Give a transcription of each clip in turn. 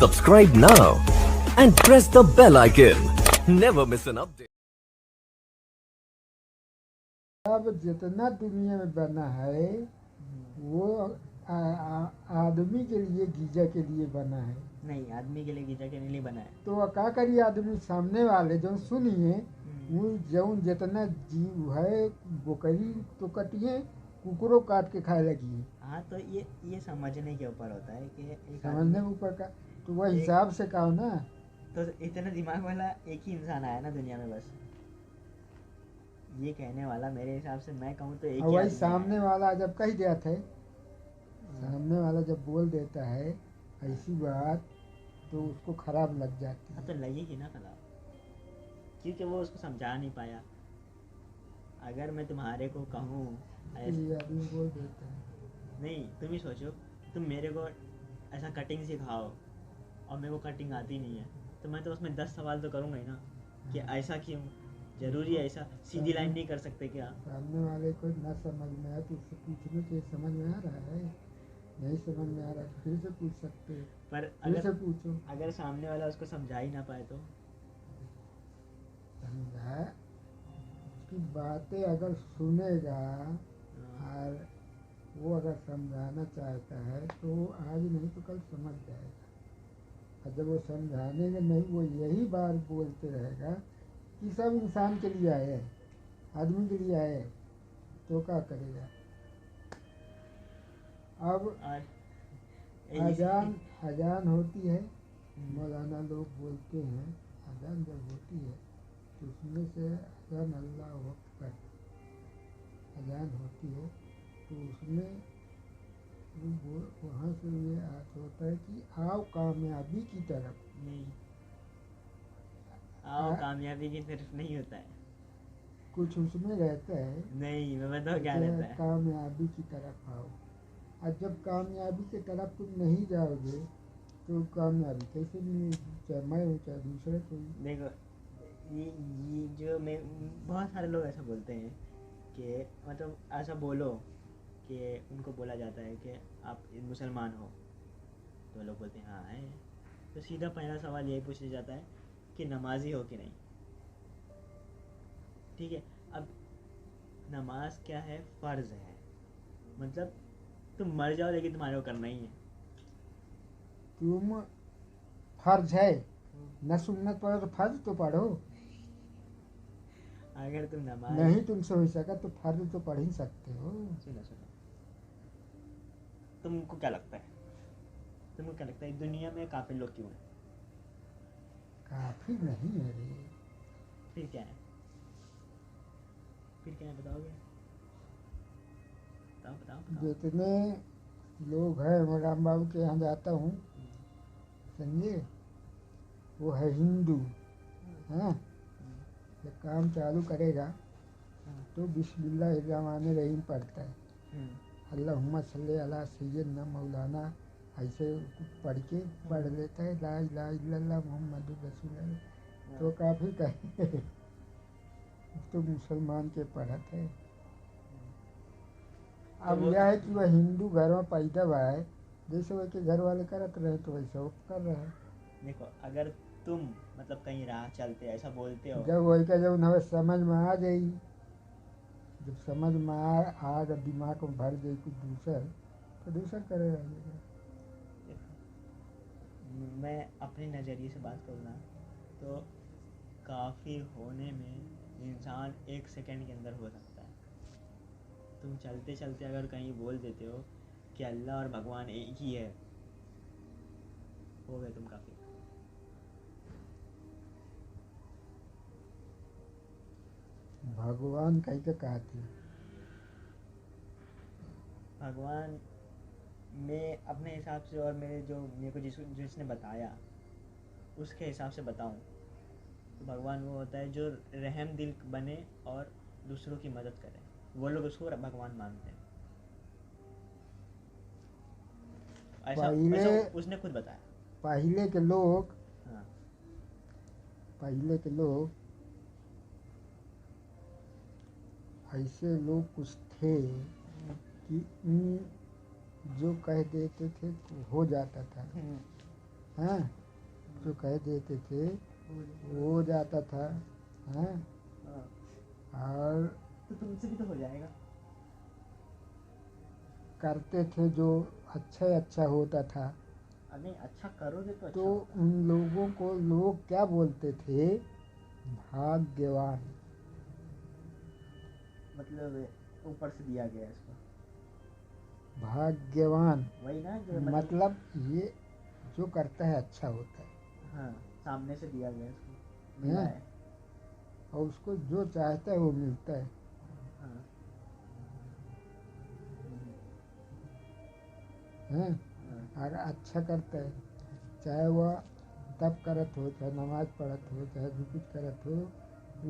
Subscribe now and press the bell icon. Never miss an update. अब जितना दुनिया में बना है वो आदमी के लिए गीजा के लिए बना है। नहीं, आदमी के लिए गीजा के लिए बना है। तो का करिए आदमी सामने वाले जो सुनिए वो जौन जितना जीव है बकरी तो कटिए कुकुरों काट के खाए लगी। हाँ, तो ये समझने के ऊपर होता है कि एक समझने के ऊपर का तो वह हिसाब से कहो ना। तो इतना दिमाग वाला एक ही इंसान आया ना दुनिया में, बस ये कहने वाला मेरे हिसाब से मैं कहूँ तो एक ही वही आदमी सामने आया। वाला जब कह देता है, सामने वाला जब बोल देता है ऐसी बात तो उसको खराब लग जाती हाँ, है। तो लगेगी ना खराब, क्योंकि वो उसको समझा नहीं पाया। अगर मैं तुम्हारे को कहूँ ये आदमी बोल देता है। नहीं, तुम ही सोचो, तुम मेरे को ऐसा कटिंग सिखाओ और मेरे को कटिंग आती नहीं है, तो मैं तो उसमें 10 सवाल तो करूँगा ही ना कि ऐसा क्यों, जरूरी है ऐसा, सीधी लाइन नहीं कर सकते क्या? सामने वाले को ना समझ में आया तो उससे पूछने के समझ में आ रहा है, नहीं समझ में आ रहा तो फिर से पूछ सकते हैं। पर फिर से पूछो। अगर सामने वाला उसको समझा ही ना पाए तो समझा उसकी बातें अगर सुनेगा और वो अगर समझाना चाहता है तो वो आज नहीं तो कल समझ जाएगा। और जब वो समझाने में नहीं वो यही बार बोलते रहेगा कि सब इंसान के लिए आए हैं, आदमी के लिए आए हैं, तो क्या करेगा? अब अजान होती है, मौलाना लोग बोलते हैं अजान जब होती है तो उसमें से अजान अल्लाह अकबर अजान होती है तो उसमें वहाँ से ये अर्थ होता है कि आओ कामयाबी की तरफ। नहीं, आओ कामयाबी की तरफ नहीं होता है, कुछ उसमें रहता है। नहीं, मैं बताऊँ क्या रहता है? कामयाबी की तरफ आओ। और जब कामयाबी की तरफ तुम नहीं जाओगे तो कामयाबी कैसे भी, चाहे मैं हो चाहे दूसरे कोई। देखो, ये जो मैं बहुत सारे लोग ऐसा बोलते हैं कि मतलब ऐसा बोलो कि उनको बोला जाता है कि आप मुसलमान हो, तो लोग बोलते हैं हाँ है, तो सीधा पहला सवाल यही पूछा जाता है कि नमाजी हो कि नहीं। ठीक है, अब नमाज क्या है? फ़र्ज़ है, मतलब तुम मर जाओ लेकिन तुम्हारे को करना ही है। तुम फर्ज है न सुन्नत पढ़ो तो फर्ज तो पढ़ो। अगर तुम नमाज नहीं तुमसे हो सका तो फर्ज तो पढ़ ही सकते हो। सुनो, तुमको क्या लगता है, दुनिया में काफिर लोग क्यों हैं? काफी नहीं है रे। फिर क्या है? बताओगे? बताओ। जितने लोग हैं मैं राम बाबू के यहाँ जाता हूँ, समझे, वो है हिंदू। हाँ, जब काम चालू करेगा तो बिस्मिल्लाहिर्रहमानिर्रहीम पढ़ता है, अल्लाहुम्मा सल्ली अला सय्यदना मौलाना, ऐसे पढ़ लेता है ला इलाहा इल्लल्लाह मुहम्मदुर रसूलुल्लाह। तो काफ़ी कहे तो मुसलमान के पढ़त है। अब यह है कि वह हिंदू घर में पैदा हुआ है, जैसे वह के घर वाले करत रहे तो वैसे वो कर रहे हैं। देखो, अगर तुम मतलब कहीं राह चलते ऐसा बोलते हो, जब वही का जब हमें समझ में आ गई, जब समझ में आ दिमाग में भर गई कुछ दूसर तो दूसर करेगा। मैं अपने नज़रिए से बात करूँ ना तो काफ़ी होने में इंसान 1 सेकंड के अंदर हो सकता है। तुम चलते चलते अगर कहीं बोल देते हो कि अल्लाह और भगवान एक ही है, हो गए तुम काफ़ी। भगवान कहीं का कहते हैं। भगवान मैं अपने हिसाब से और मेरे को जिसने बताया उसके हिसाब से बताऊं तो भगवान वो होता है जो रहम दिल बने और दूसरों की मदद करे, वो लोग उसको भगवान मानते हैं। ऐसा उसने खुद बताया। पहले के लोग ऐसे लोग कुछ थे कि जो कह देते थे तो हो जाता था। हाँ, जो कह देते थे वो हो जाता था। हाँ, हाँ, और तो तुमसे भी तो हो जाएगा। करते थे जो अच्छा होता था। नहीं, अच्छा करोगे तो अच्छा तो होगा। उन लोगों को लोग क्या बोलते थे? भाग्यवान। मतलब ऊपर से दिया गया है इसको। भाग्यवान वही ना जो मतलब ये जो करता है अच्छा होता है। हाँ, सामने से दिया गया है इसको, मिला हाँ, है। और उसको जो चाहता है वो मिलता है। हाँ। हाँ, हाँ। और अच्छा करता है, चाहे वह तप करत हो, चाहे नमाज पढ़त हो, चाहे भी कुछ करत हो,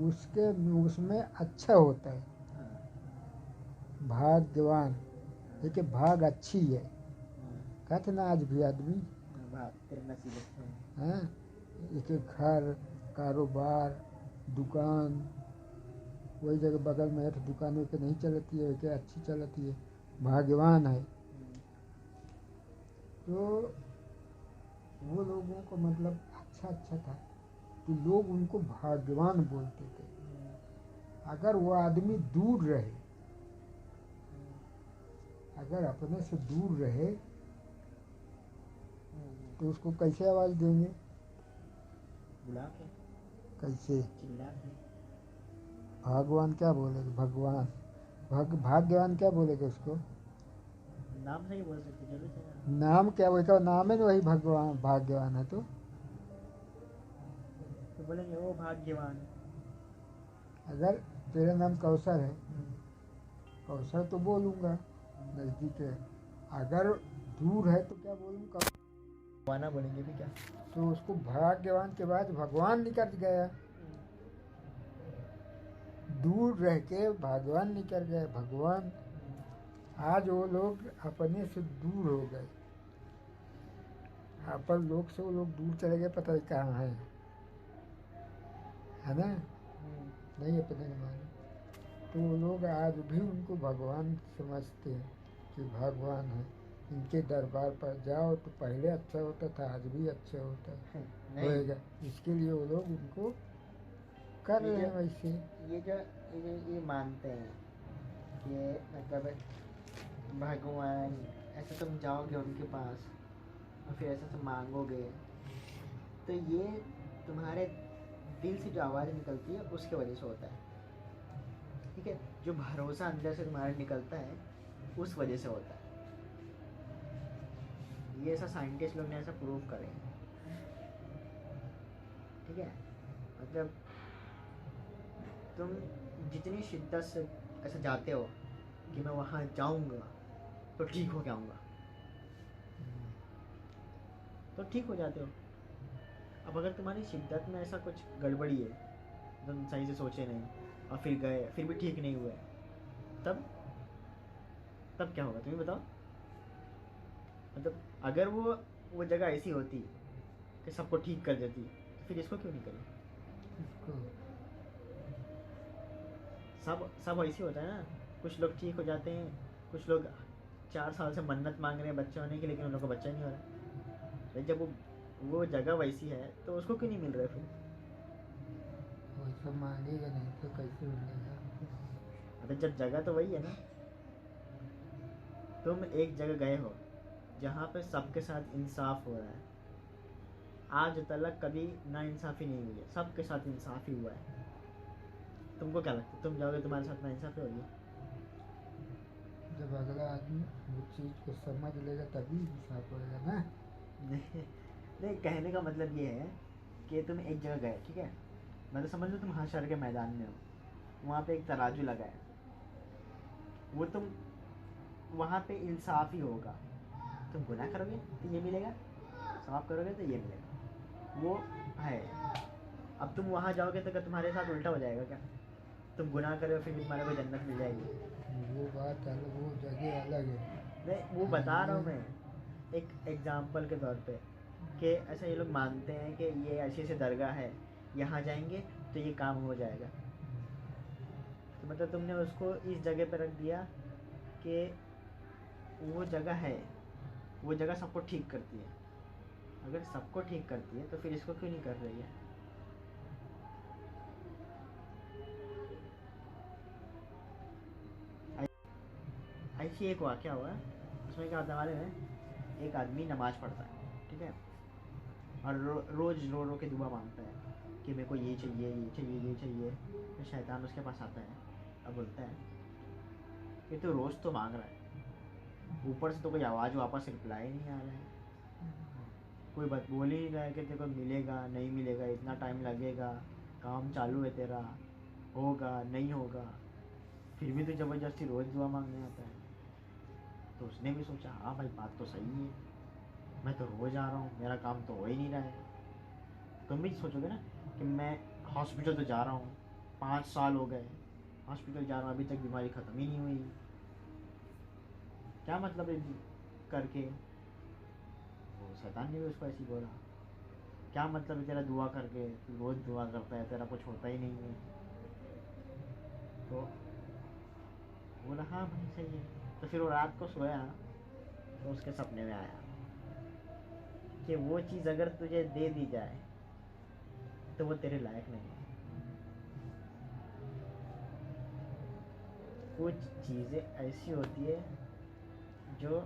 उसके उसमें अच्छा होता है। हाँ। भाग्यवान, देखिए भाग अच्छी है, हाँ। कहते ना आज भी आदमी। भाग तेरे नसीब अच्छे हैं। हाँ, एक घर, कारोबार, दुकान, वही जगह बगल में है तो दुकानों के नहीं चलती है, क्या अच्छी चलती है, भाग्यवान है। तो वो लोगों को मतलब अच्छा था, तो लोग उनको भाग्यवान बोलते थे। अगर वो आदमी दूर रहे, अगर अपने से दूर रहे तो उसको कैसे आवाज़ देंगे? बुला के, कैसे? चिल्ला के। भगवान क्या बोलेगे? भगवान भाग्यवान क्या बोलेगा उसको? नाम नहीं बोल सकते, जरूर से। नाम क्या बोलेगा? नाम है ना वही भगवान, भाग्यवान है। तो बोलेंगे ओ भाग्यवान। अगर तेरा नाम कौशल है, कौशल तो बोलूँगा, नज़दीक है। अगर दूर है तो क्या बोलूँगा? वाना बोलेंगे भी क्या? तो उसको भाग्यवान के बाद भगवान निकल गया, दूर रह के भगवान निकल गए, भगवान। आज वो लोग अपने से दूर हो गए, अपन लोग से वो लोग दूर चले गए, पता नहीं कहाँ है ना? नहीं अपने को मालूम। तो वो लोग आज भी उनको भगवान समझते हैं कि भगवान है। इनके दरबार पर जाओ तो पहले अच्छा होता था, आज भी अच्छा होता है, होएगा। इसके लिए वो लोग उनको कर रहे हैं वैसे। ये मानते हैं कि मतलब भगवान, ऐसे तुम जाओगे उनके पास और फिर ऐसे तुम मांगोगे, तो ये तुम्हारे दिल से जो आवाज़ निकलती है उसके वजह से होता है। ठीक है, जो भरोसा अंदर से तुम्हारा निकलता है उस वजह से होता है। ये ऐसा साइंटिस्ट लोग ने ऐसा प्रूव करे हैं। ठीक है, मतलब तुम जितनी शिद्दत से ऐसे जाते हो कि मैं वहाँ जाऊँगा तो ठीक हो जाऊँगा, तो ठीक हो जाते हो। अब अगर तुम्हारी शिद्दत में ऐसा कुछ गड़बड़ी है, तुम सही से सोचे नहीं और फिर गए, फिर भी ठीक नहीं हुए, तब तब क्या होगा तुम्हें बताओ? मतलब अगर वो जगह ऐसी होती कि सबको ठीक कर देती, तो फिर इसको क्यों नहीं करी? इसको सब ऐसे होता है ना। कुछ लोग ठीक हो जाते हैं, कुछ लोग 4 साल से मन्नत मांग रहे हैं बच्चे होने की, लेकिन उन लोगों को बच्चा नहीं हो रहा। भाई जब वो जगह वैसी है तो उसको क्यों नहीं मिल रहा है फिर? वैसा मांगेगा नहीं तो कैसे मिलेगा? अबे जब जगह तो वही है ना। तुम एक जगह गए हो जहाँ पे सबके साथ इंसाफ हो रहा है, आज तक कभी ना इंसाफी नहीं हुई है, सबके साथ इंसाफी हुआ है। तुमको क्या लगता है तुम जाओगे तुम्हारे साथ ना इंसाफी होगी? जब अगला आदमी वो चीज़ को समझ लेगा तभी हिसाब होएगा ना। नहीं, नहीं, कहने का मतलब ये है कि तुम एक जगह गए, ठीक है, मतलब समझ लो तुम हशर के मैदान में हो, वहाँ पे एक तराजू लगा है, वो तुम वहाँ पे इंसाफ ही होगा। तुम गुनाह करोगे तो ये मिलेगा, सवाब करोगे तो ये मिलेगा, वो है। अब तुम वहाँ जाओगे तो क्या तुम्हारे साथ उल्टा हो जाएगा क्या? तुम गुनाह करो फिर भी तुम्हारे को जन्नत मिल जाएगी? वो बात अलग, वो जगह अलग है। नहीं, वो बता रहा हूँ मैं एक एग्जाम्पल के तौर पे कि ऐसा ये लोग मानते हैं कि ये ऐसी ऐसी दरगाह है, यहाँ जाएंगे तो ये काम हो जाएगा। तो मतलब तुमने उसको इस जगह पे रख दिया कि वो जगह है, वो जगह सबको ठीक करती है, अगर सबको ठीक करती है तो फिर इसको क्यों नहीं कर रही है? ऐसी एक वाक़या हुआ, उसमें क्या होता है मालूम है, एक आदमी नमाज़ पढ़ता है, ठीक है, और रोज़ रो रो के दुआ मांगता है कि मेरे को ये चाहिए, ये चाहिए, ये चाहिए। फिर शैतान उसके पास आता है और बोलता है कि तू रोज़ तो मांग रहा है, ऊपर से तो कोई आवाज़ वापस रिप्लाई नहीं आ रहा है, कोई बात बोल ही नहीं रहा है कि तेरे को मिलेगा नहीं मिलेगा, इतना टाइम लगेगा, काम चालू है तेरा, होगा नहीं होगा, फिर भी तो ज़बरदस्ती रोज़ दुआ मांगने आता है। तो उसने भी सोचा हाँ भाई बात तो सही है, मैं तो रोज़ आ रहा हूँ, मेरा काम तो हो ही नहीं रहा है। तुम भी सोचोगे ना कि मैं हॉस्पिटल तो जा रहा हूँ, 5 साल हो गए हॉस्पिटल जा रहा हूँ, अभी तक बीमारी ख़त्म ही नहीं हुई, क्या मतलब है करके? वो शैतान ने भी उसको ऐसे ही बोला, क्या मतलब है तेरा दुआ करके, तू रोज़ दुआ करता है, तेरा कुछ होता ही नहीं है। तो बोला हाँ भाई सही है। तो फिर वो रात को सोया तो उसके सपने में आया कि वो चीज़ अगर तुझे दे दी जाए तो वो तेरे लायक नहीं है। कुछ चीज़ें ऐसी होती है जो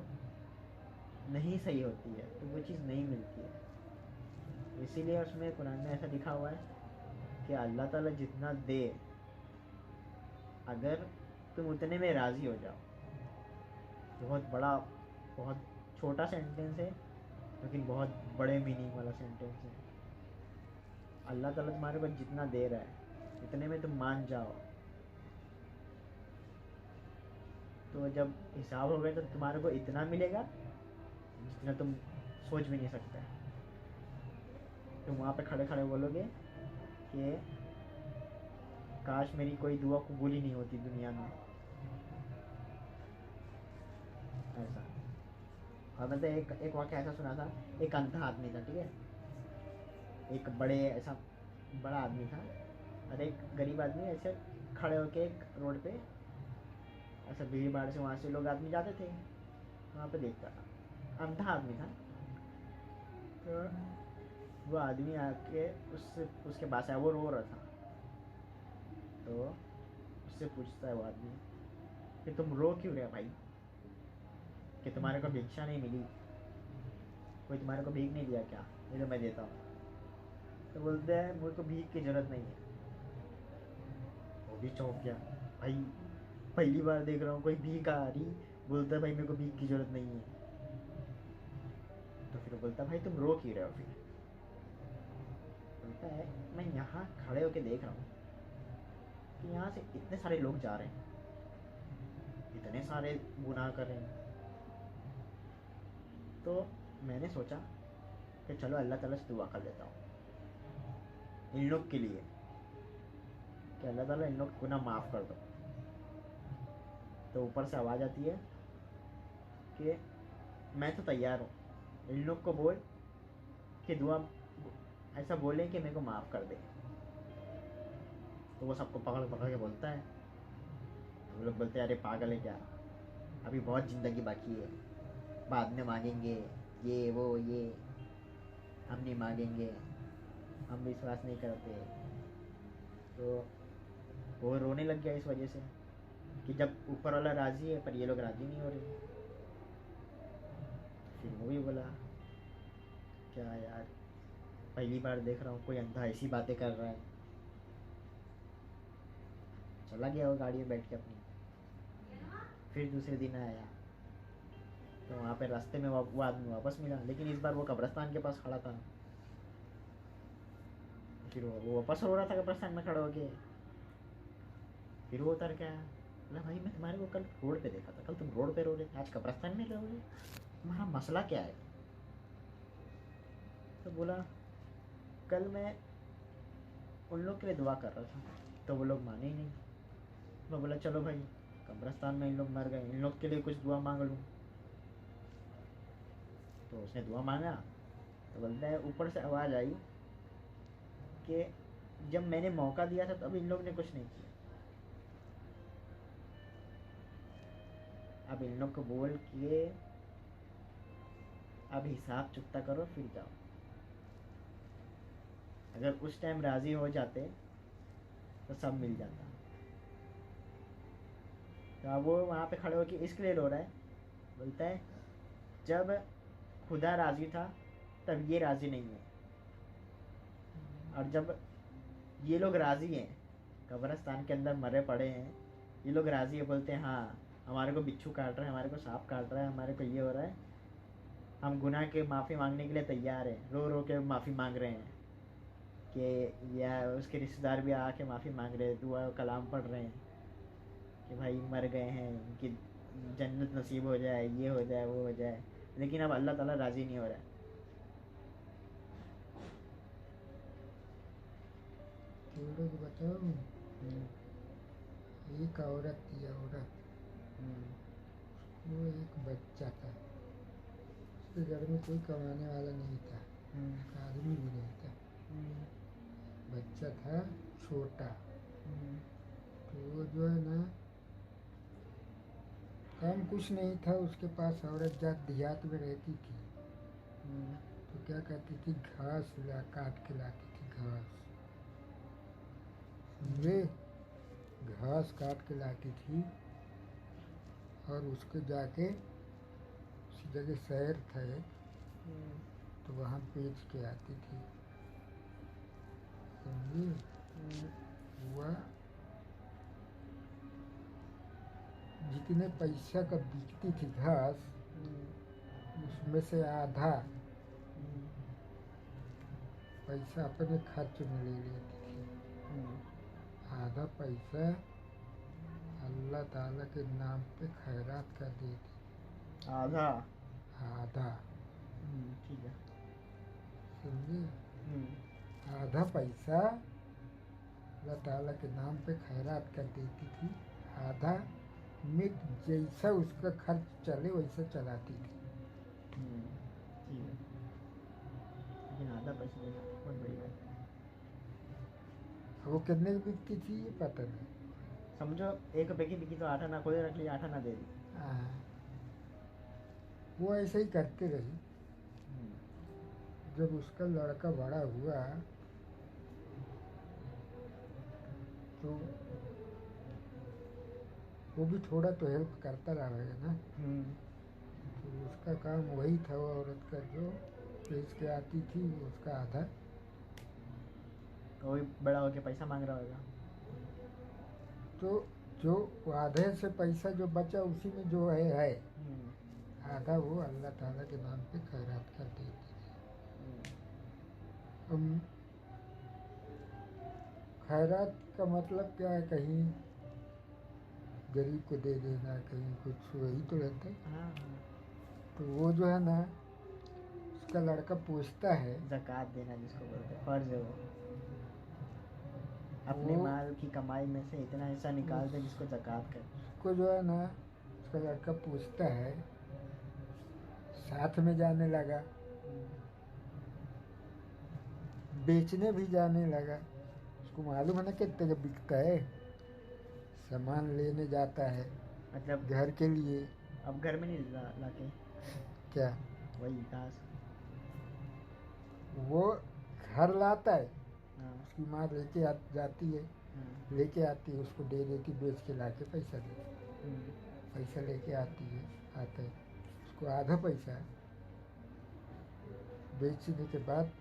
नहीं सही होती है तो वो चीज़ नहीं मिलती है। इसीलिए उसमें कुरान में ऐसा लिखा हुआ है कि अल्लाह ताला जितना दे, अगर तुम उतने में राज़ी हो जाओ, बहुत बड़ा, बहुत छोटा सेंटेंस है लेकिन बहुत बड़े मीनिंग वाला सेंटेंस है। अल्लाह ताला तुम्हारे को जितना दे रहा है इतने में तुम मान जाओ, तो जब हिसाब हो गया तो तुम्हारे को इतना मिलेगा जितना तुम सोच भी नहीं सकते। तुम वहाँ पे खड़े खड़े बोलोगे कि काश मेरी कोई दुआ कबूल ही नहीं होती दुनिया में, ऐसा। और मतलब एक वाक़या ऐसा सुना था, एक अंधा आदमी था, ठीक है, एक बड़े ऐसा बड़ा आदमी था और एक गरीब आदमी ऐसे खड़े होके एक रोड पे, ऐसा भीड़ भाड़ से वहाँ से लोग आदमी जाते थे, वहाँ पे देखता था, अंधा आदमी था। तो वो आदमी आके उसके पास आया, वो रो रहा था। तो उससे पूछता है वो आदमी कि तुम रो क्यों रहे भाई, कि तुम्हारे को भिक्षा नहीं मिली, कोई तुम्हारे को भीख नहीं दिया क्या, ये तो मैं देता हूँ। तो बोलते हैं मुझे को भीख की ज़रूरत नहीं है। वो भी चौंक गया, भाई पहली बार देख रहा हूँ कोई भीख आ रही, बोलता है भाई मेरे को भीख की ज़रूरत नहीं है। तो फिर बोलता भाई तुम रो क्यों रहे हो? फिर बोलता है मैं यहाँ खड़े होके देख रहा हूँ कि यहाँ से इतने सारे लोग जा रहे हैं, इतने सारे गुनाह कर रहे हैं, तो मैंने सोचा कि चलो अल्लाह ताला से दुआ कर लेता हूँ इन लोग के लिए कि अल्लाह ताला इन लोग को गुनाह माफ़ कर दो। तो ऊपर से आवाज़ आती है कि मैं तो तैयार हूँ, इन लोग को बोल कि दुआ ऐसा बोले कि मेरे को माफ़ कर दे। तो वो सबको पकड़ पकड़ के बोलता है। तो वो लोग बोलते हैं अरे पागल है क्या, अभी बहुत ज़िंदगी बाकी है, बाद में मांगेंगे, ये वो ये, हम नहीं मांगेंगे, हम विश्वास नहीं करते। तो वो रोने लग गया इस वजह से कि जब ऊपर वाला राज़ी है पर ये लोग राज़ी नहीं हो रहे। फिर वो भी बोला क्या यार, पहली बार देख रहा हूँ कोई अंधा ऐसी बातें कर रहा है। चला गया वो गाड़ी में बैठ के अपनी। फिर दूसरे दिन आया तो वहाँ पे रास्ते में वो आदमी वापस मिला, लेकिन इस बार वो कब्रिस्तान के पास खड़ा था। फिर वो वापस रो रहा था कब्रिस्तान में खड़ा होके। फिर वो उतर के आया, बोला भाई मैं तुम्हारे को कल रोड पे देखा था, कल तुम रोड पे रो रहे थे, आज कब्रिस्तान में रहोगे, तुम्हारा मसला क्या है? तो बोला कल मैं उन लोग के लिए दुआ कर रहा था तो वो लोग माने ही नहीं। मैं बोला चलो भाई कब्रिस्तान में इन लोग मर गए, इन लोग के लिए कुछ दुआ मांग लूँ। तो उसने दुआ मांगा तो बोलता है ऊपर से आवाज़ आई कि जब मैंने मौका दिया था तब इन लोग ने कुछ नहीं किया, अब इन लोग को बोल के अब हिसाब चुकता करो फिर जाओ। अगर उस टाइम राज़ी हो जाते तो सब मिल जाता। तो अब वो वहाँ पे खड़े होकर इसके लिए रो रहा है, बोलता है जब खुदा राज़ी था तब ये राज़ी नहीं है, और जब ये लोग राज़ी हैं, कब्रिस्तान के अंदर मरे पड़े हैं, ये लोग राज़ी है, बोलते हैं हाँ हमारे को बिच्छू काट रहा है, हमारे को सांप काट रहा है, हमारे को ये हो रहा है, हम गुनाह के माफ़ी मांगने के लिए तैयार हैं, रो रो के माफ़ी मांग रहे हैं कि या उसके रिश्तेदार भी आके माफ़ी मांग रहे हैं, दुआ कलाम पढ़ रहे हैं कि भाई मर गए हैं, उनकी जन्नत नसीब हो जाए, ये हो जाए, वो हो जाए, लेकिन अब अल्लाह ताला राज़ी नहीं हो रहा है। थोड़ा तो बताओ। एक औरत थी, औरत, वो एक बच्चा था, उसके घर में कोई कमाने वाला नहीं था, एक आदमी भी नहीं था, बच्चा था छोटा। तो वो जो है ना, काम कुछ नहीं था उसके पास, औरत जात देहात में रहती थी, तो क्या करती थी, घास ला काट के लाती थी, घास, समझे, घास काट के लाती थी, और उसको जाके उसी जगह शहर था एक, तो वहाँ बेच के आती थी, समझे। हुआ जितने पैसा का बिकती थी घास, उसमें से आधा पैसा अपने खर्च में ले लेती थी, आधा पैसा अल्लाह ताला के नाम पे खैरात कर देती। आधा? आधा, ठीक है। समझे, आधा पैसा अल्लाह ताला के नाम पे खैरात कर देती थी, आधा में जैसा उसका खर्च चले वैसा चलाती थी। ठीक है, लेकिन आधा पैसा देना बहुत बड़ी बात है। वो कितने की बिकती थी ये पता नहीं। समझो 1 रुपए की बिकी तो 8 आना खुद रख लिया, 8 आना दे दी। हाँ, वो ऐसे ही करते रही। जब उसका लड़का बड़ा हुआ तो वो भी थोड़ा तो हेल्प करता रहेगा ना, तो उसका काम वही था, वो औरत का जो बेच के आती थी उसका आधा। तो वही बड़ा होके पैसा मांग रहा होगा। तो जो आधे से पैसा जो बचा उसी में जो है आधा वो अल्लाह ताला के नाम पे खैरात कर देती थी। खैरात का मतलब क्या है, कहीं गरीब को दे देना, कहीं कुछ, वही तो रहता है। तो वो जो है ना, उसका लड़का पूछता है, ज़कात देना जिसको बोलते हैं, फर्ज है वो, अपने माल की कमाई में से इतना हिस्सा निकाल दे जिसको ज़कात कर। उसको जो है ना, उसका लड़का पूछता है, साथ में जाने लगा, बेचने भी जाने लगा। उसको मालूम है ना कितने का बिकता है, सामान लेने जाता है मतलब घर के लिए। अब घर में नहीं लाके क्या वही घास, वो घर लाता है, हाँ, उसकी माँ लेके जाती है, लेके आती है, उसको दे देती, बेच के लाके पैसा देती, पैसा लेके आती है, आता है, उसको आधा पैसा बेचने के बाद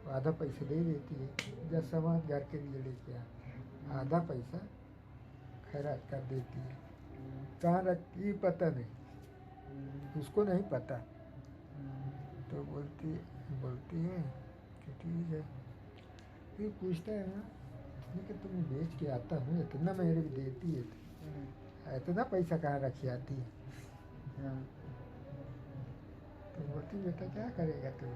आधा पैसा दे देती है, जब सामान घर के लिए लेके आ, आधा पैसा खैरात कर देती है। कहाँ रखती है पता नहीं, उसको नहीं पता। तो बोलती है कि ठीक है। फिर पूछता है ना, इतने कि तुम बेच के आता हूँ, इतना मेरे को देती है, इतना पैसा कहाँ रखी आती है। तो बोलती बेटा क्या करेगा तुम।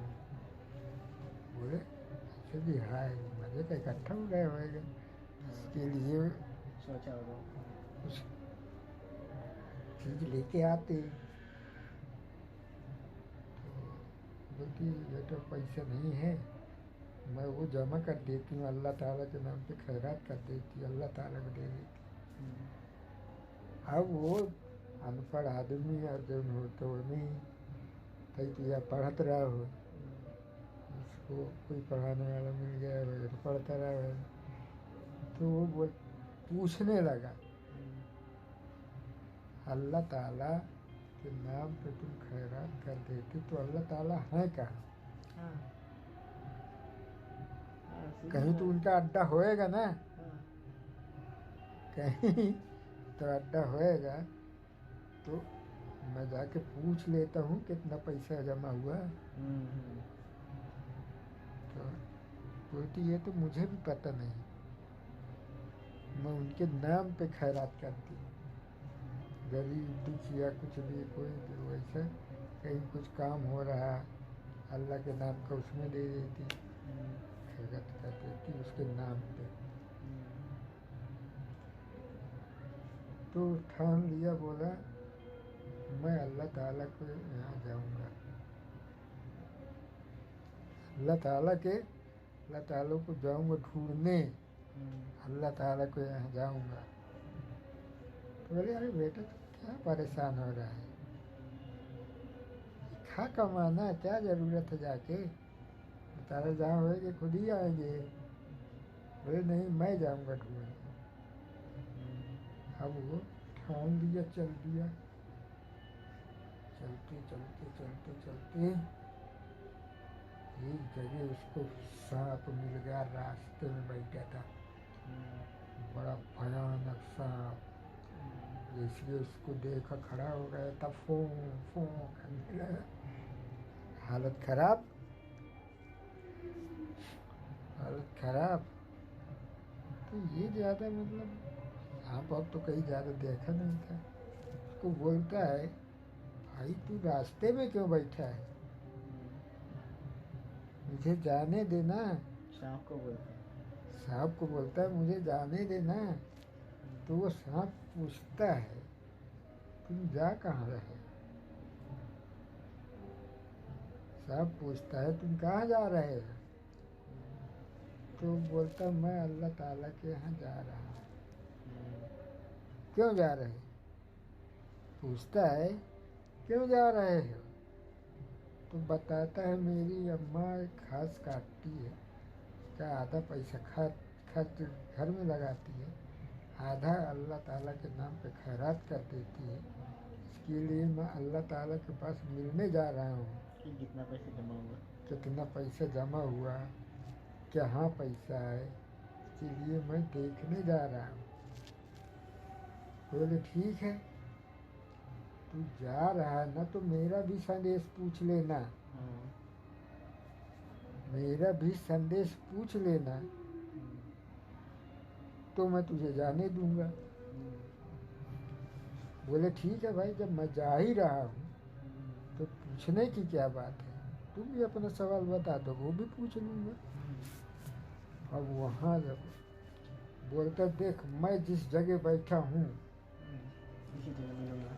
बोले ऐसे भी है, मजे का इकट्ठा हो गया होगा, इसके लिए सोचा होगा कुछ चीज लेके आते। तो बोलती बेटा पैसा नहीं है, मैं वो जमा कर देती हूँ, अल्लाह ताला के नाम पे खैरात कर देती, अल्लाह ताला को दे देती। अब वो अनपढ़ आदमी और जो हो तो नहीं, कहीं तो या पढ़त रहा हो, उसको कोई पढ़ाने वाला मिल गया, वगैरह पढ़ता रहा वगैरह। तो वो पूछने लगा, अल्लाह ताला के नाम पे तुम खैरात कर देते तो अल्लाह ताला है कहाँ? हाँ हाँ, सीधी कहीं तो बात। उनका अड्डा होएगा ना, हाँ, कहीं तो अड्डा होएगा। तो मैं जाके पूछ लेता हूँ कितना पैसा जमा हुआ। हम्म, तो बोलती है तो मुझे भी पता नहीं, मैं उनके नाम पे खैरात करती हूँ। गरीब दुखिया कुछ भी, कोई भी वैसा कहीं कुछ काम हो रहा अल्लाह के नाम का उसमें दे देती, खैरात कर देती उसके नाम पे। तो ठान लिया, बोला मैं अल्लाह ताला को यहाँ जाऊँगा, अल्लाह ताला को जाऊँगा ढूंढने, अल्लाह ताला को यहाँ जाऊँगा। तो बोले अरे बेटा तो क्या परेशान हो रहा है, खा कमाना क्या ज़रूरत है जाके, तारा जहाँ होएंगे खुद ही आएंगे। बोले नहीं मैं जाऊँगा ढूंढने। अब वो ठान लिया, चल दिया। चलते चलते चलते चलते एक जगह उसको सांप मिल गया, रास्ते में बैठा था, बड़ा भयानक सांप। इसलिए उसको देखा खड़ा हो गया, तब फो फो करने लगा। हालत खराब, हालत खराब। तो ये ज़्यादा मतलब आप अब तो कहीं ज़्यादा देखा नहीं था। उसको बोलता है भाई तू रास्ते में क्यों बैठा है, मुझे जाने देना। सांप को बोलते हैं। सांप को बोलता है मुझे जाने देना। तो वो सांप पूछता है तुम जा कहाँ रहे? सांप पूछता है तुम कहाँ जा रहे हो? तो बोलता मैं अल्लाह ताला के यहाँ जा रहा हूँ। क्यों जा रहे? पूछता है क्यों जा रहे हो? तो बताता है मेरी अम्मा घास काटती है, क्या आधा पैसा खर्च घर में लगाती है, आधा अल्लाह ताला के नाम पे खैरात कर देती है। इसके लिए मैं अल्लाह ताला के पास मिलने जा रहा हूँ कि कितना पैसा जमा हुआ। कितना पैसा जमा हुआ, कहाँ पैसा है, इसके लिए मैं देखने जा रहा हूँ। बोले ठीक है, तू जा रहा है ना तो मेरा भी संदेश पूछ लेना, मेरा भी संदेश पूछ लेना, तो मैं तुझे जाने दूंगा। बोले ठीक है भाई, जब मैं जा ही रहा हूँ तो पूछने की क्या बात है, तुम भी अपना सवाल बता दो, वो भी पूछ लूँगा। अब वहाँ जब बोलता देख मैं जिस जगह बैठा हूँ इसी जगह मिलूंगा।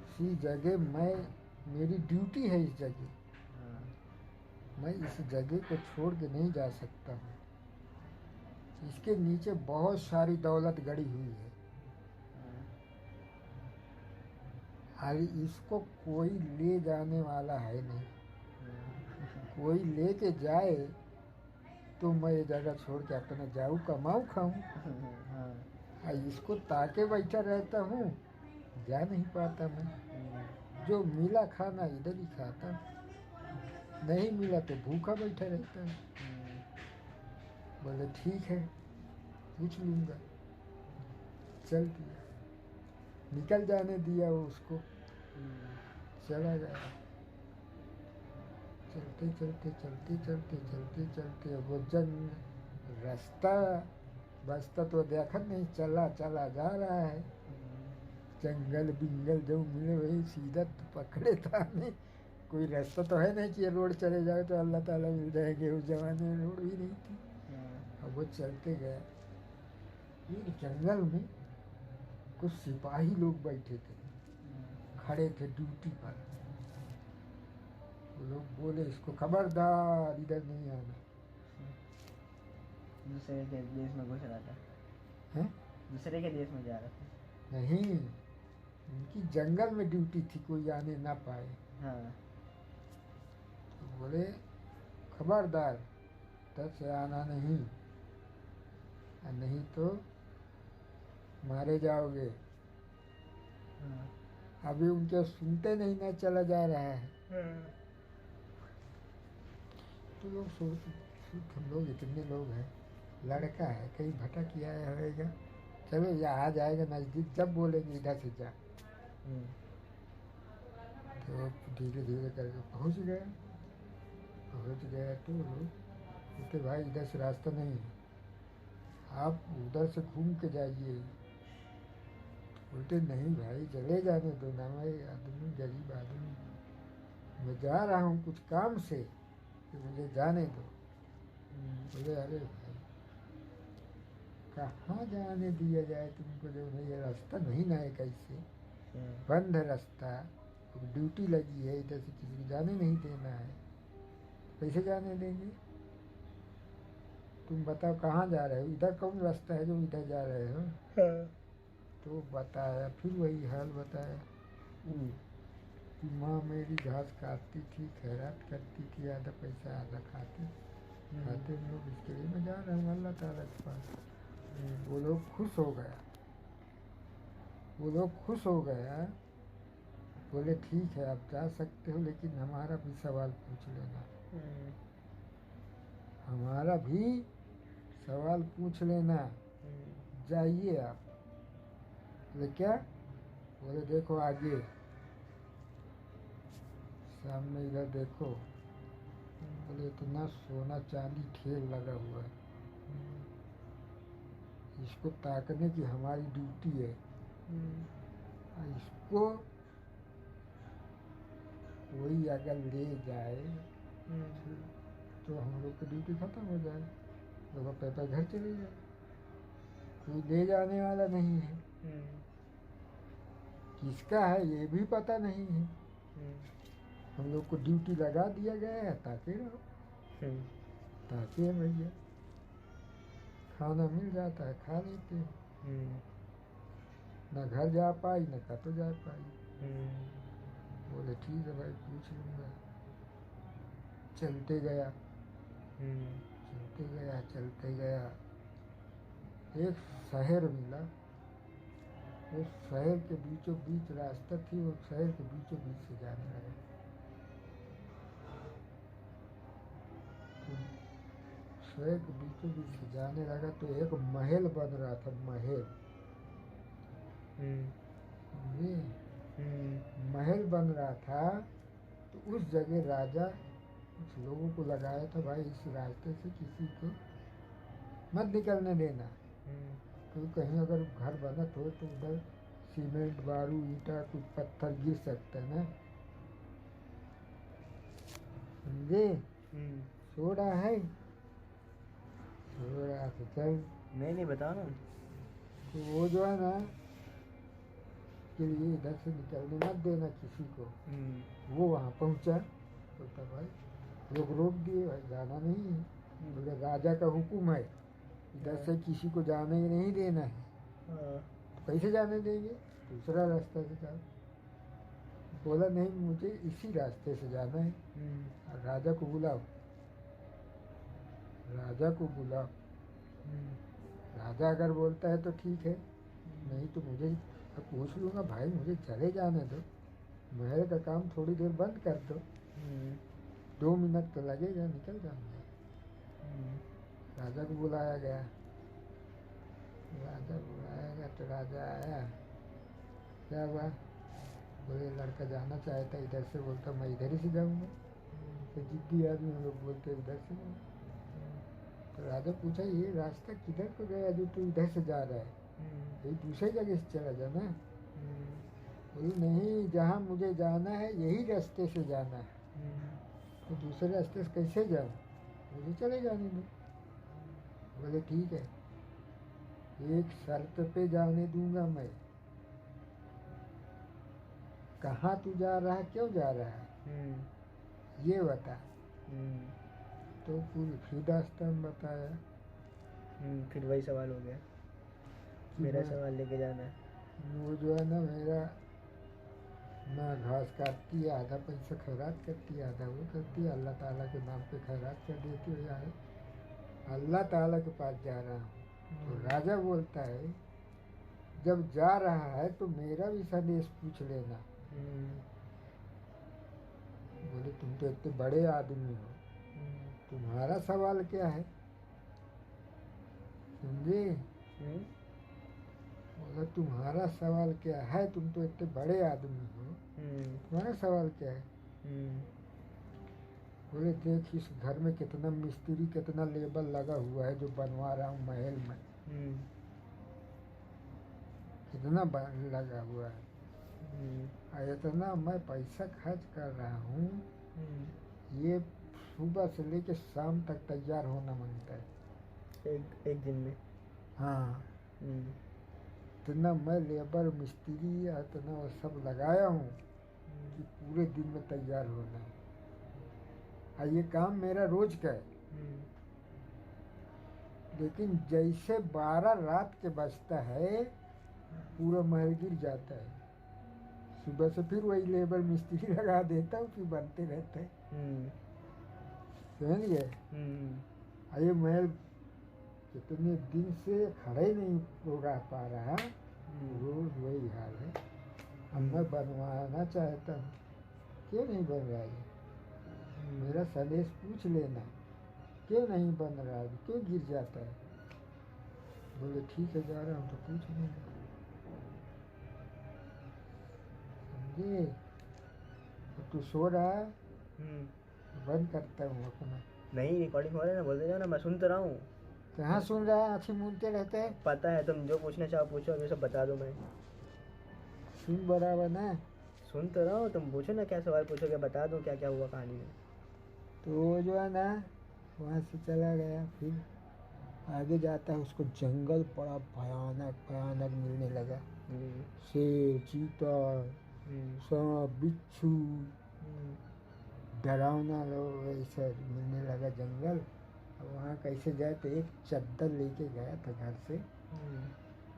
उसी जगह मैं, मेरी ड्यूटी है इस जगह, मैं इस जगह को छोड़ के नहीं जा सकता हूँ। इसके नीचे बहुत सारी दौलत गड़ी हुई है, और इसको कोई ले जाने वाला है नहीं। कोई लेके जाए तो मैं ये जगह छोड़ के अपना जाऊँ, कमाऊँ, खाऊँ। इसको ताके बैठा रहता हूँ, जा नहीं पाता मैं। जो मिला खाना इधर ही खाता, नहीं मिला तो भूखा बैठा रहता है। बोले ठीक है पूछ लूँगा। चल दिया, निकल जाने दिया वो उसको, चला गया। चलते चलते चलते चलते चलते चलते वो रास्ता तो देखा नहीं, चला चला जा रहा है। जंगल बिंगल जो मिले वही सीधा तो पकड़े था नहीं, कोई रास्ता तो है नहीं कि ये रोड चले जाए तो अल्लाह ताला मिल जाएंगे। उस जमाने में रोड भी नहीं थी। अब वो चलते गए, एक जंगल में कुछ सिपाही लोग बैठे थे, खड़े थे ड्यूटी पर। वो लोग बोले इसको खबरदार इधर नहीं आना। दूसरे के देश में घुस रहा था। हैं? दूसरे के देश में जा रहा था। नहीं, उनकी जंगल में ड्यूटी थी, कोई आने ना पाए। हाँ। तो बोले खबरदार तब से आना नहीं, और नहीं तो मारे जाओगे। हाँ। अभी उनके सुनते नहीं ना, चला जा रहा है। तो लोग हम लोग इतने लोग हैं, लड़का है कहीं भटक किया होगा, चलो या आ जाएगा नज़दीक, जब बोलेंगे इधर से जा, तो धीरे धीरे करके पहुंच गया। तो लोग बोलते भाई इधर से रास्ता नहीं है, आप उधर से घूम के जाइए। बोलते नहीं भाई चले जाने दो ना, मैं आदमी गरीब आदमी, मैं जा रहा हूँ कुछ काम से, कि मुझे जाने दो। बोले अरे भाई कहाँ जाने दिया जाए तुमको, जो नहीं ये रास्ता नहीं ना है, कैसे बंद है रास्ता, ड्यूटी लगी है, इधर से किसी को जाने नहीं देना है, कैसे जाने देंगे? तुम बताओ कहाँ जा रहे हो, इधर कौन रास्ता है जो इधर जा रहे हो? तो बताया, फिर वही हाल बताया कि माँ मेरी घास काटती थी, खैरात करती थी, आधा पैसा आधा खाते हम लोग, इसके लिए मैं जा रहा हूँ अल्लाह ताला के पास। वो लोग खुश हो गया, वो लोग खुश हो गया। बोले ठीक है आप जा सकते हो, लेकिन हमारा भी सवाल पूछ लेना, हमारा भी सवाल पूछ लेना, जाइए आप। बोले क्या? बोले देखो आगे सामने इधर देखो। बोले इतना सोना चांदी ढेर लगा हुआ है, इसको ताकने की हमारी ड्यूटी है, और इसको कोई अगर ले जाए तो हम लोग की ड्यूटी खत्म हो जाए, लोग पैसा घर चले जाए, कोई ले जाने वाला नहीं है, किसका है ये भी पता नहीं है। हम लोग को ड्यूटी लगा दिया गया है, ताकि रहो, ताकि है भैया, खाना मिल जाता है खा लेते हैं, न घर जा पाई न का तो जा पाई। बोले ठीक है भाई पूछ लूँगा। चलते गया, चलते गया, चलते गया, एक शहर मिला, उस शहर के बीचों बीच रास्ता थी, वो शहर के बीचों बीच से जाने लगा। तो शहर के बीचों बीच से जाने लगा तो एक महल बन रहा था, महल, समझे? महल बन रहा था। तो उस जगह राजा कुछ लोगों को लगाया था, भाई इस रास्ते से किसी को मत निकलने देना, क्योंकि कहीं अगर घर बनत हो तो उधर सीमेंट बालू ईटा कुछ पत्थर गिर सकता है ना, समझे? सो रहा है, सो रहा तो चल, नहीं बताओ ना। तो वो जो है ना कि ये इधर से निकलने मत देना किसी को। वो वहाँ पहुँचा, बोलता भाई लोग रोक दिए, भाई जाना नहीं है। बोले राजा का हुक्म है, इधर से किसी को जाने नहीं देना है, तो कैसे जाने देंगे? दूसरा रास्ता से जाओ। बोला नहीं मुझे इसी रास्ते से जाना है, और राजा को बुलाओ, राजा को बुलाओ। राजा अगर बोलता है तो ठीक है, नहीं तो मुझे पूछ लूँगा, भाई मुझे चले जाने दो, महल का काम थोड़ी देर बंद कर दो, 2 मिनट तो लगेगा, निकल जाऊँगा। राजा को बुलाया गया, राजा बुलाया गया तो राजा आया, क्या हुआ? बोले लड़का जाना चाहता इधर से, बोलता मैं इधर ही से जाऊँगा, तो जिद्दी आदमी हम लोग बोलते इधर से। तो राजा पूछा ये रास्ता किधर को गया जो तू इधर से जा रहा है, यही दूसरी जगह से चला जाना। बोले नहीं, जहाँ मुझे जाना है यही रास्ते से जाना है, तो दूसरे रास्ते से कैसे जाऊँ, मुझे चले जाने दो। बोले ठीक है, एक शर्त पे जाने दूंगा मैं, कहाँ तू जा रहा है, क्यों जा रहा है, ये बता। तो पूरी फिर रास्ता में बताया। फिर वही सवाल हो गया, मेरा सवाल लेके जाना है। वो जो है ना मेरा ना घास काटती है, आधा पैसा खैरात करती है, आधा वो करती है, अल्लाह ताला के नाम पे खैरात कर देती हो यार। अल्लाह ताला के पास जा रहा हूँ। तो राजा बोलता है जब जा रहा है तो मेरा भी संदेश पूछ लेना। बोले तुम तो इतने बड़े आदमी हो, तुम्हारा सवाल क्या है? समझे? बोला तुम्हारा सवाल क्या है, तुम तो इतने बड़े आदमी हो, तुम्हारा सवाल क्या है? बोले देख इस घर में कितना मिस्त्री, कितना लेबर लगा हुआ है जो बनवा रहा हूँ महल में, कितना लगा हुआ है, और इतना मैं पैसा खर्च कर रहा हूँ, ये सुबह से लेके शाम तक तैयार होना मांगता है। एक दिन में? हाँ। इतना मैं लेबर मिस्त्री इतना वो सब लगाया हूँ कि पूरे दिन में तैयार होना है, और ये काम मेरा रोज का है। लेकिन जैसे 12 रात के बजता है पूरा महल गिर जाता है। सुबह से फिर वही लेबर मिस्त्री लगा देता हूँ, फिर बनते रहते हैं। समझ गए? ये महल कितने दिन से खड़ा ही नहीं होगा पा रहा, रोज वही हाल है। अब मैं बनवाना चाहता हूँ, क्यों नहीं बन रहा है? मेरा संदेश पूछ लेना, क्यों नहीं बन रहा है, क्यों गिर जाता है? बोले ठीक है जा रहा हूँ तो पूछ लेना। समझे? तो तू सो रहा है, बंद करता हूँ अपना। नहीं, रिकॉर्डिंग हो रहा है ना, बोल दे ना, मैं सुन तो रहा हूँ। कहाँ सुन रहा है? आँखें मूंदते रहते हैं। पता है, तुम जो पूछना चाहो पूछो, अभी सब बता दो। मैं सुन बराबर ना। सुन तो रहा हूँ, तुम पूछो ना, क्या सवाल पूछोगे, बता दो क्या क्या हुआ कहानी में। तो वो जो है ना वहाँ से चला गया, फिर आगे जाता है, उसको जंगल बड़ा भयानक भयानक मिलने लगा। शेर, चीता, सांप, बिच्छू, डरावना लोग ऐसा मिलने लगा जंगल। अब वहाँ कैसे जाए? तो एक चद्दर लेके गया था घर से।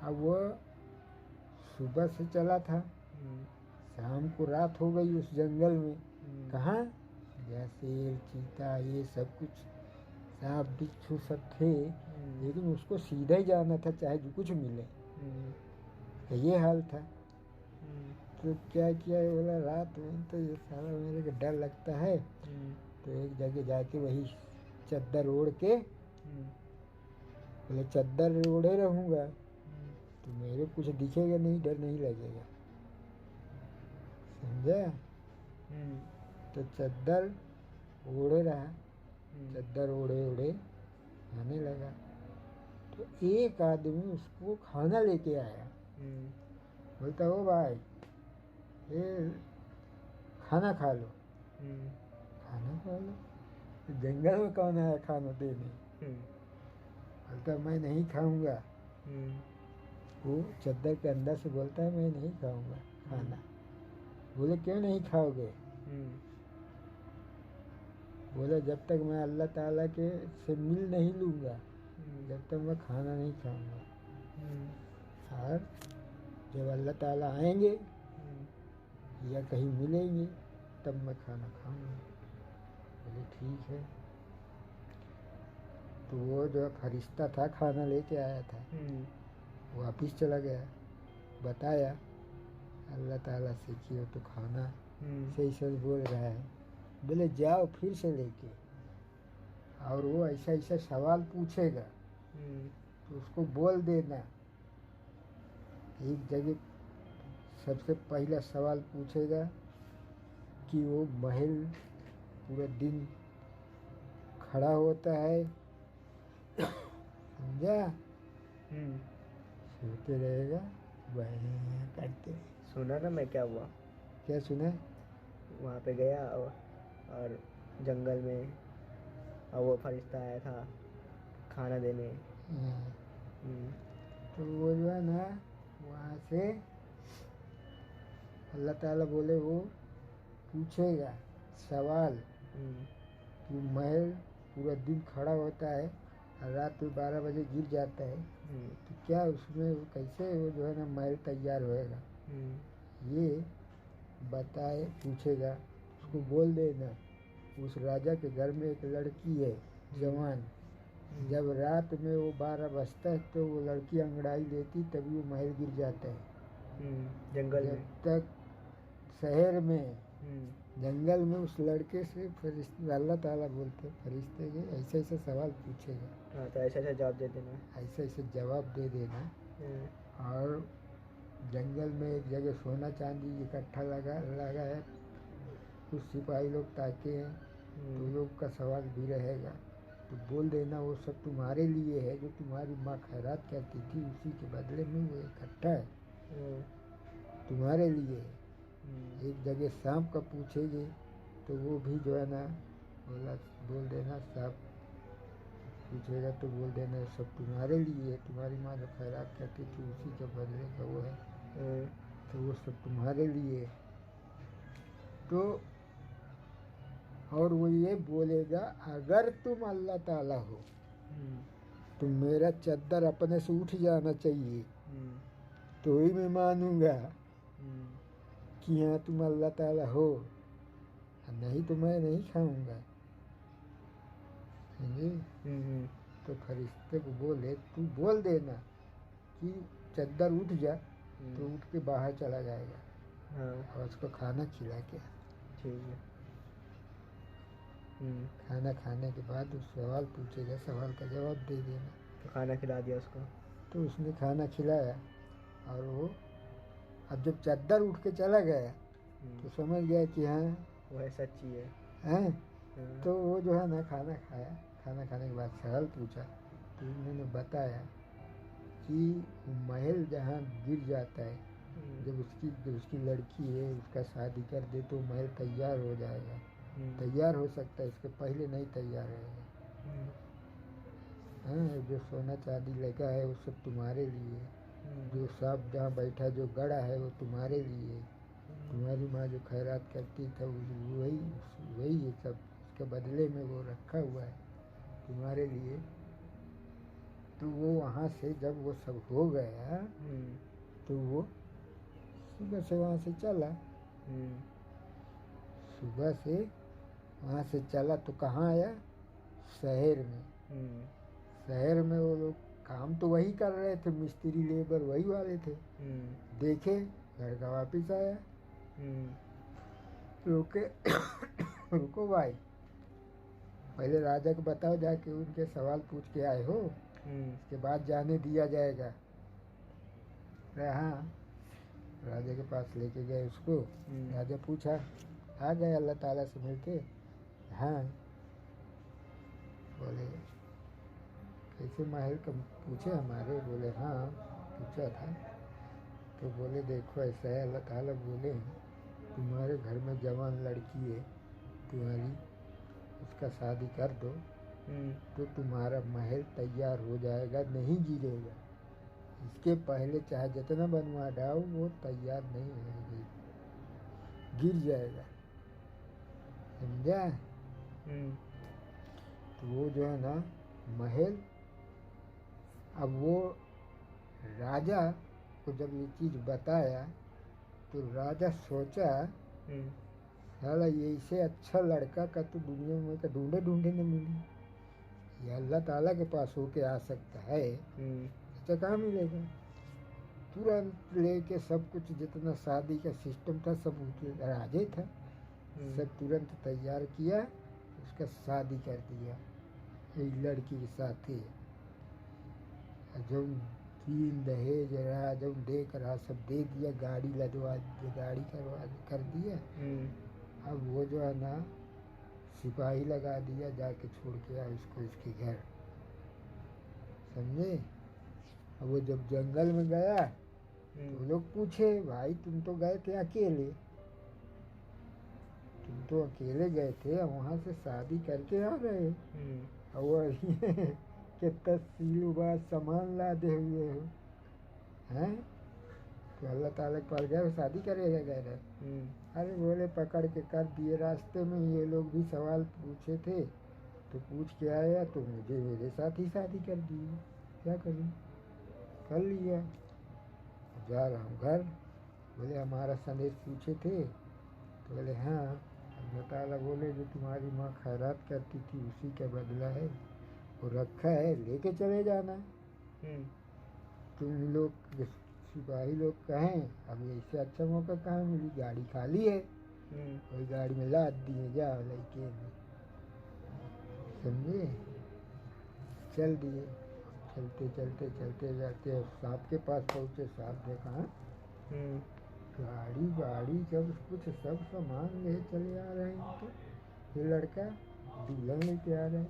अब वो सुबह से चला था, शाम को रात हो गई उस जंगल में। कहाँ? जहाँ शेर, चीता, ये सब कुछ, सांप, बिच्छू सब थे, लेकिन उसको सीधा ही जाना था चाहे जो कुछ मिले। तो ये हाल था। तो क्या किया, बोला रात में तो ये सारा मेरे को डर लगता है, तो एक जगह जाके वही चद्दर ओढ़ के, बोले चद्दर ओढ़े रहूँगा तो मेरे कुछ दिखेगा नहीं, डर नहीं लगेगा। समझा? तो चद्दर ओढ़े रहा, चद्दर ओढ़े ओढ़े आने लगा। तो एक आदमी उसको खाना लेके आया। बोलता ओ भाई ये खाना खा लो। खाना खा लो? तो जंगल में कौन आया खाना देने? बोलता मैं नहीं खाऊंगा। वो चद्दर के अंदर से बोलता है मैं नहीं खाऊंगा खाना। बोले क्यों नहीं खाओगे? बोले जब तक मैं अल्लाह ताला के से मिल नहीं लूँगा जब तक मैं खाना नहीं खाऊंगा, और जब अल्लाह ताला आएंगे या कहीं मिलेंगे तब मैं खाना खाऊंगा। बोले ठीक है। तो वो जो फरिश्ता था खाना लेके आया था वापिस चला गया, बताया अल्लाह ताला से कि वो तो खाना सही सही बोल रहा है। बोले जाओ फिर से लेके, और वो ऐसा ऐसा सवाल पूछेगा तो उसको बोल देना। एक जगह सबसे पहला सवाल पूछेगा कि वो महल पूरा दिन खड़ा होता है, समझा? सोते रहेगा, वह करते। सुना ना मैं क्या हुआ? क्या सुना? वहाँ पे गया और जंगल में, और वो फरिश्ता आया था खाना देने। तो वो जो है ना वहाँ से अल्लाह ताला बोले वो पूछेगा सवाल कि महल पूरा दिन खड़ा होता है और रात में 12 बजे गिर जाता है, तो क्या उसमें वो कैसे वो जो है ना महल तैयार होएगा? ये बताए पूछेगा उसको बोल देना उस राजा के घर में एक लड़की है जवान। जब रात में वो 12 बजता है तो वो लड़की अंगड़ाई लेती तभी वो महल गिर जाता है। जंगल जब में। तक शहर में जंगल में उस लड़के से फरिश्ते अल्लाह ताला बोलते हैं फरिश्ते के ऐसे ऐसे सवाल पूछेगा। हाँ, तो ऐसा ऐसा जवाब दे देना। ऐसे ऐसे जवाब दे देना। और जंगल में एक जगह सोना चांदी इकट्ठा लगा है। कुछ सिपाही लोग ताके हैं तो लोग का सवाल भी रहेगा तो बोल देना वो सब तुम्हारे लिए है जो तुम्हारी माँ खैरात करती थी उसी के बदले में वो इकट्ठा है तुम्हारे लिए। एक जगह सांप का पूछेंगे तो वो भी जो है ना बोल देना सांप पूछेगा तो बोल देना सब तुम्हारे लिए है तुम्हारी माँ जो खैरात करती थी उसी के बदले का वो है तो वो सब तुम्हारे लिए। तो और वो ये बोलेगा अगर तुम अल्लाह ताला हो तो मेरा चद्दर अपने से उठ जाना चाहिए तो ही मैं मानूंगा कि हाँ तुम अल्लाह ताला हो नहीं तो मैं नहीं खाऊंगा। समझे? तो फरिश्ते को बोले तू बोल देना कि चद्दर उठ जा तो उठ के बाहर चला जाएगा और उसको खाना खिला के। ठीक है। खाना खाने के बाद उस सवाल पूछेगा सवाल का जवाब दे देना। तो खाना खिला दिया उसको। तो उसने खाना खिलाया और वो अब जब चद्दर उठ के चला गया तो समझ गया कि हाँ वो है सच्ची है। हैं। तो वो जो है ना खाना खाया। खाना खाने के बाद सवाल पूछा तो उन्होंने बताया कि महल जहाँ गिर जाता है जब उसकी लड़की है उसका शादी कर दे तो महल तैयार हो जाएगा। तैयार हो सकता है इसके पहले नहीं तैयार रहेगा। हाँ जो सोना चांदी लगा है वो सब तुम्हारे लिए। जो सांप जहाँ बैठा जो गड़ा है वो तुम्हारे लिए। तुम्हारी माँ जो खैरात करती था वही है सब उसके बदले में वो रखा हुआ है तुम्हारे लिए। तो वो वहाँ से जब वो सब हो गया तो वो सुबह से वहाँ से चला। सुबह से वहाँ से चला तो कहाँ आया शहर में। शहर में वो लोग काम तो वही कर रहे थे मिस्त्री लेबर वही वाले थे। देखे लड़का वापिस आया रोके रुको भाई पहले राजा को बताओ जाके उनके सवाल पूछ के आए हो इसके बाद जाने दिया जाएगा। हाँ राजा के पास लेके गए उसको। राजा पूछा आ गए अल्लाह ताला से मिलके। हाँ बोले कैसे महल का पूछे हमारे। बोले हाँ पूछा था। तो बोले देखो ऐसा है अल्लाह ताला बोले तुम्हारे घर में जवान लड़की है तुम्हारी उसका शादी कर दो तो तुम्हारा महल तैयार हो जाएगा नहीं गिरेगा। इसके पहले चाहे जितना बनवा डाओ वो तैयार नहीं होगी गिर जाएगा। समझा? तो वो जो है ना महल अब वो राजा को जब ये चीज़ बताया तो राजा सोचा साला ये इससे अच्छा लड़का का तो दुनिया में का ढूंढे ढूंढे न मिली। ये अल्लाह ताला के पास होके आ सकता है अच्छा कहाँ मिलेगा। तुरंत लेके सब कुछ जितना शादी का सिस्टम था सब उनके राजे था सब तुरंत तैयार किया उसका शादी कर दिया एक लड़की के साथ ही। जब 3 दहेज रहा जब देख रहा सब दे दिया गाड़ी लदवा गाड़ी कर दिया। अब वो जो है ना सिपाही लगा दिया जाके छोड़ के आया उसको इसके घर। समझे? अब वो जब जंगल में गया तो लोग पूछे भाई तुम तो गए थे अकेले तुम तो अकेले गए थे वहाँ से शादी करके आ रहे और वही कि तस्वीर सामान लादे हुए हो हैं तो अल्लाह ताला के पास गए शादी करेगा गए। अरे बोले पकड़ के कर दिए। रास्ते में ये लोग भी सवाल पूछे थे तो पूछ के आया तो मुझे मेरे साथ ही शादी कर दी। क्या करूँ कर लिया जा रहा हूँ घर। बोले हमारा संदेश पूछे थे तो बोले हाँ। अल्लाह ताला बोले जो तुम्हारी माँ खैरात करती थी उसी का बदला है, वो रखा है, लेके चले जाना। तुम लोग सिपाही लोग कहें अब इससे अच्छा मौका कहाँ मिली, गाड़ी खाली है, कोई गाड़ी में लाद दिए, जाओ लेके, समझे। चल दिए। चलते चलते चलते जाते सांप के पास पहुँचे। सांप ने कहा गाड़ी गाड़ी सब कुछ सब सामान ले चले आ रहे हैं, तो ये लड़का दुल्हन लेके आ रहा है।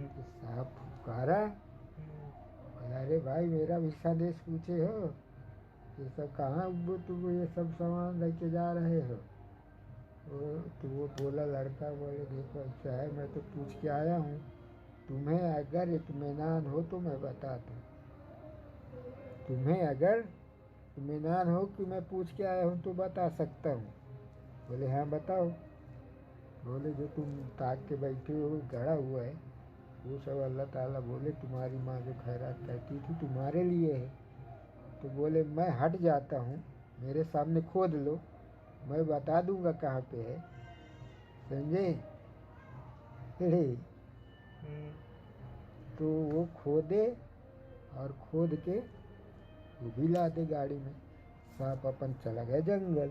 तो सांप फुकारा, बोला अरे भाई मेरा भी संदेश पूछे हो, ये सब कहाँ तुम ये सब सामान लेके जा रहे हो। तो वो बोला, लड़का बोले देखो ऐसा है, मैं तो पूछ के आया हूँ, तुम्हें अगर इत्मीनान हो तो मैं बता दूँ, तुम्हें अगर इत्मीनान हो कि मैं पूछ के आया हूँ तो बता सकता हूँ। बोले हाँ बताओ। बोले जो तुम ताक के बैठे हो गड़ा हुआ है वो सब अल्लाह ताला बोले तुम्हारी माँ जो खैरात करती थी तुम्हारे लिए है। तो बोले मैं हट जाता हूँ, मेरे सामने खोद लो, मैं बता दूंगा कहाँ पे है, समझे। अरे तो वो खोदे और खोद के वो भी ला दे गाड़ी में। सांप अपन चला गया जंगल,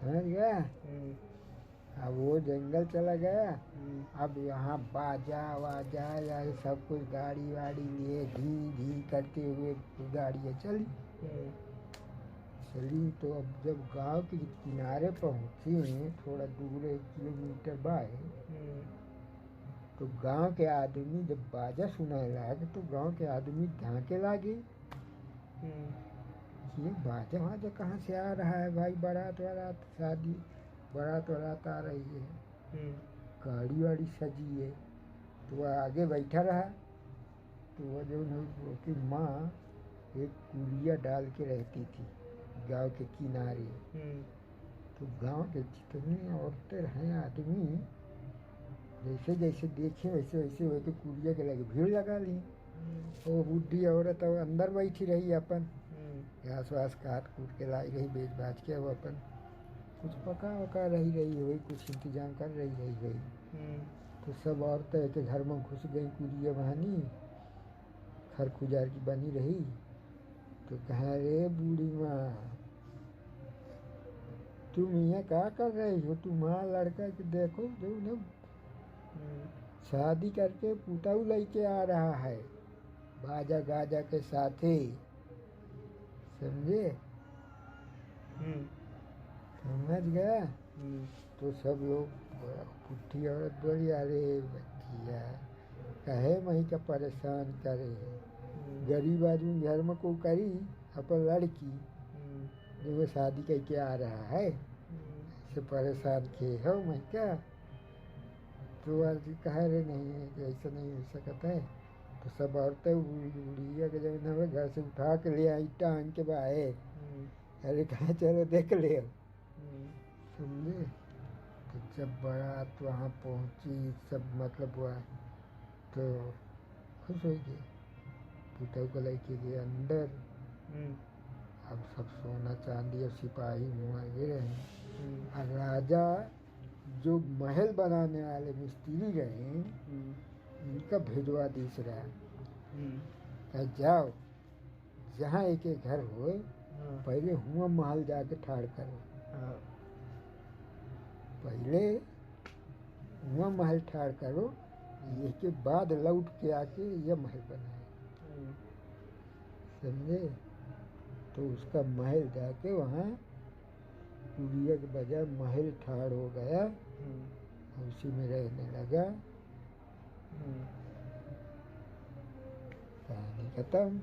समझ गया। अब वो जंगल चला गया। अब यहाँ बाजा वाजा या सब कुछ गाड़ी वाड़ी लिए घी घी करते हुए गाड़ियाँ चली। तो अब जब गांव के किनारे पहुँचे, थोड़ा दूर 1 किलोमीटर बाहर, तो गांव के आदमी जब बाजा सुनाए लगे तो गांव के आदमी झांके लागे ये बाजा वाजा कहाँ से आ रहा है भाई, बारात वारात शादी बारात वारात आ रही है, गाड़ी वाड़ी सजी है। तो वह आगे बैठा रहा। तो वह जो उसकी माँ एक कुलिया डाल के रहती थी गांव के किनारे। तो गांव के जितने औरतें हैं आदमी जैसे जैसे देखे वैसे वैसे वैसे कुलिया के लगे भीड़ लगा ली। वो बुढ़ी औरत और अंदर बैठी रही अपन, घास वास काट कूट के लाई रही बेच बाज के, वो अपन कुछ पका वका रही हुई, कुछ इंतजाम कर रही। तो सब औरतें के घर में घुस गई, कुलिया बहानी खर खुजार की बनी रही। तो कहा रे बूढ़ी माँ तुम यहाँ क्या कर रही हो, तुम्हारा लड़का कि देखो जो न शादी करके पुताऊ लेके आ रहा है बाजा गाजा के साथ ही, समझे। समझ गया। तो सब लोग पुट्ठी औरत बोली अरे बच्चिया कहे मही का परेशान करे, गरीब आदमी घर में को करी अपन लड़की जो वो शादी करके आ रहा है ऐसे परेशान किए हो मैं क्या। तो आदमी कहा रे नहीं ऐसा नहीं हो सकता है। तो सब औरतें बुढ़िया के जब न घर से उठा के ले आई टांग के बाहे, अरे कहा चलो देख ले, समझे। तो जब बारात वहाँ पहुँची सब मतलब हुआ तो खुश हो गए, पुतौ को लेके गए अंदर। अब सब सोना चांदी और सिपाही मुँह गिरे हैं। और राजा जो महल बनाने वाले मिस्त्री रहे इनका भेजवा दीस रहा, जाओ जहाँ एक एक घर हो पहले हुआ महल जाके ठाड़ करो, पहले हुआ महल ठाड़ करो, ये के बाद लौट के आके यह महल बनाए, समझे। तो उसका महल जाके वहाँ कुलिया के बजाय महल ठाड़ हो गया, उसी में रहने लगा। कहानी खत्म।